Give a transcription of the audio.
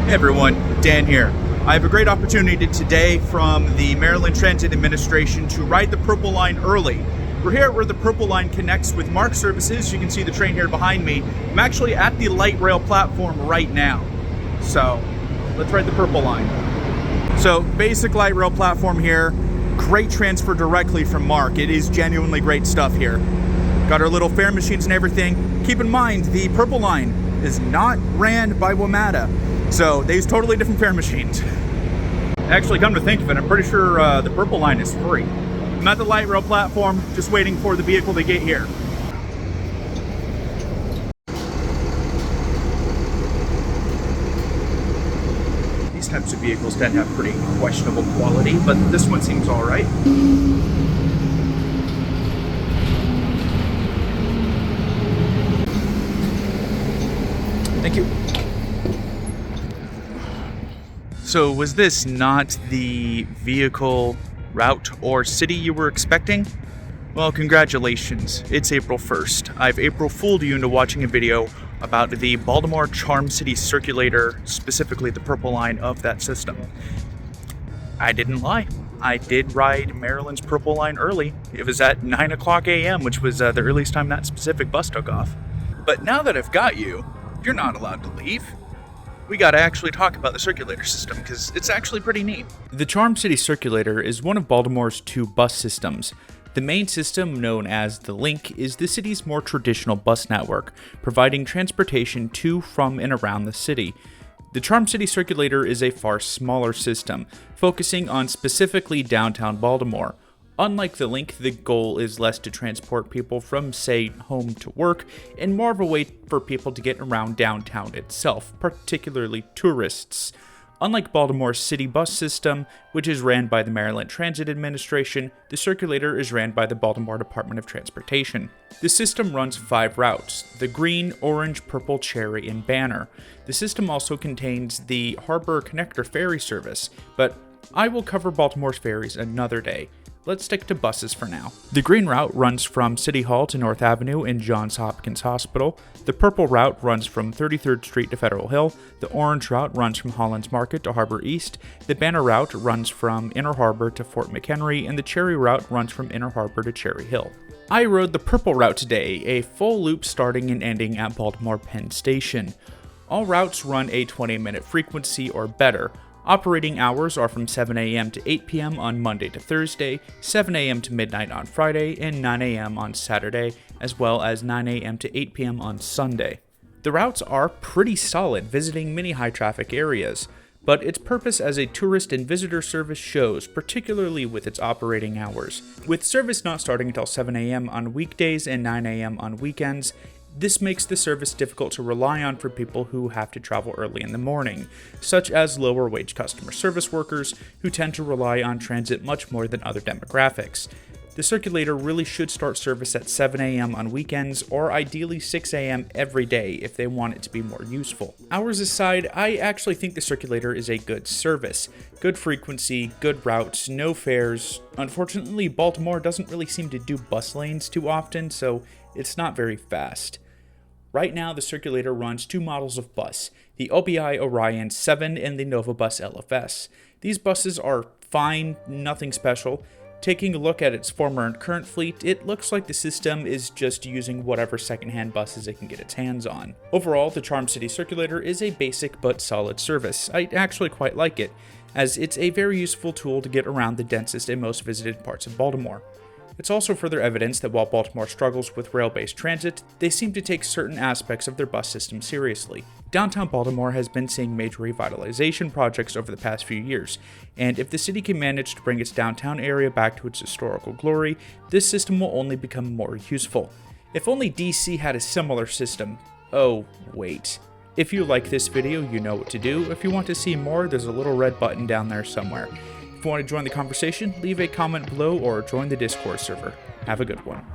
Hey everyone, Dan here. I have a great opportunity today from the Maryland Transit Administration to ride the Purple Line early. We're here where the Purple Line connects with MARC services. You can see the train here behind me. I'm actually at the light rail platform right now. So let's ride the Purple Line. So basic light rail platform here. Great transfer directly from MARC. It is genuinely great stuff here. Got our little fare machines and everything. Keep in mind, the Purple Line is not ran by WMATA. So they use totally different fare machines. Actually, come to think of it, I'm pretty sure the Purple Line is free. I'm at the light rail platform, just waiting for the vehicle to get here. These types of vehicles tend to have pretty questionable quality, but this one seems all right. Thank you. So was this not the vehicle, route, or city you were expecting? Well, congratulations. It's April 1st. I've April Fooled you into watching a video about the Baltimore Charm City Circulator, specifically the Purple Line of that system. I didn't lie. I did ride Maryland's Purple Line early. It was at 9 o'clock a.m., which was the earliest time that specific bus took off. But now that I've got you, you're not allowed to leave. We gotta actually talk about the Circulator system, because it's actually pretty neat. The Charm City Circulator is one of Baltimore's two bus systems. The main system, known as the Link, is the city's more traditional bus network, providing transportation to, from, and around the city. The Charm City Circulator is a far smaller system, focusing on specifically downtown Baltimore. Unlike the Link, the goal is less to transport people from, say, home to work, and more of a way for people to get around downtown itself, particularly tourists. Unlike Baltimore's city bus system, which is ran by the Maryland Transit Administration, the Circulator is ran by the Baltimore Department of Transportation. The system runs 5 routes: the Green, Orange, Purple, Cherry, and Banner. The system also contains the Harbor Connector ferry service, but I will cover Baltimore's ferries another day. Let's stick to buses for now. The Green route runs from City Hall to North Avenue and Johns Hopkins Hospital. The Purple route runs from 33rd Street to Federal Hill. The Orange route runs from Hollands Market to Harbor East. The Banner route runs from Inner Harbor to Fort McHenry, and the Cherry route runs from Inner Harbor to Cherry Hill. I rode the Purple route today, a full loop starting and ending at Baltimore Penn Station. All routes run a 20-minute frequency or better. Operating hours are from 7 a.m. to 8 p.m. on Monday to Thursday, 7 a.m. to midnight on Friday, and 9 a.m. on Saturday, as well as 9 a.m. to 8 p.m. on Sunday. The routes are pretty solid, visiting many high-traffic areas, but its purpose as a tourist and visitor service shows, particularly with its operating hours. With service not starting until 7 a.m. on weekdays and 9 a.m. on weekends, this makes the service difficult to rely on for people who have to travel early in the morning, such as lower-wage customer service workers who tend to rely on transit much more than other demographics. The Circulator really should start service at 7 a.m. on weekends, or ideally 6 a.m. every day if they want it to be more useful. Hours aside, I actually think the Circulator is a good service. Good frequency, good routes, no fares. Unfortunately, Baltimore doesn't really seem to do bus lanes too often, so it's not very fast. Right now, the Circulator runs 2 models of bus, the OBI Orion 7 and the Nova Bus LFS. These buses are fine, nothing special. Taking a look at its former and current fleet, it looks like the system is just using whatever secondhand buses it can get its hands on. Overall, the Charm City Circulator is a basic but solid service. I actually quite like it, as it's a very useful tool to get around the densest and most visited parts of Baltimore. It's also further evidence that while Baltimore struggles with rail-based transit, they seem to take certain aspects of their bus system seriously. Downtown Baltimore has been seeing major revitalization projects over the past few years, and if the city can manage to bring its downtown area back to its historical glory, this system will only become more useful. If only DC had a similar system. Oh, wait. If you like this video, you know what to do. If you want to see more, there's a little red button down there somewhere. If you want to join the conversation, leave a comment below or join the Discord server. Have a good one.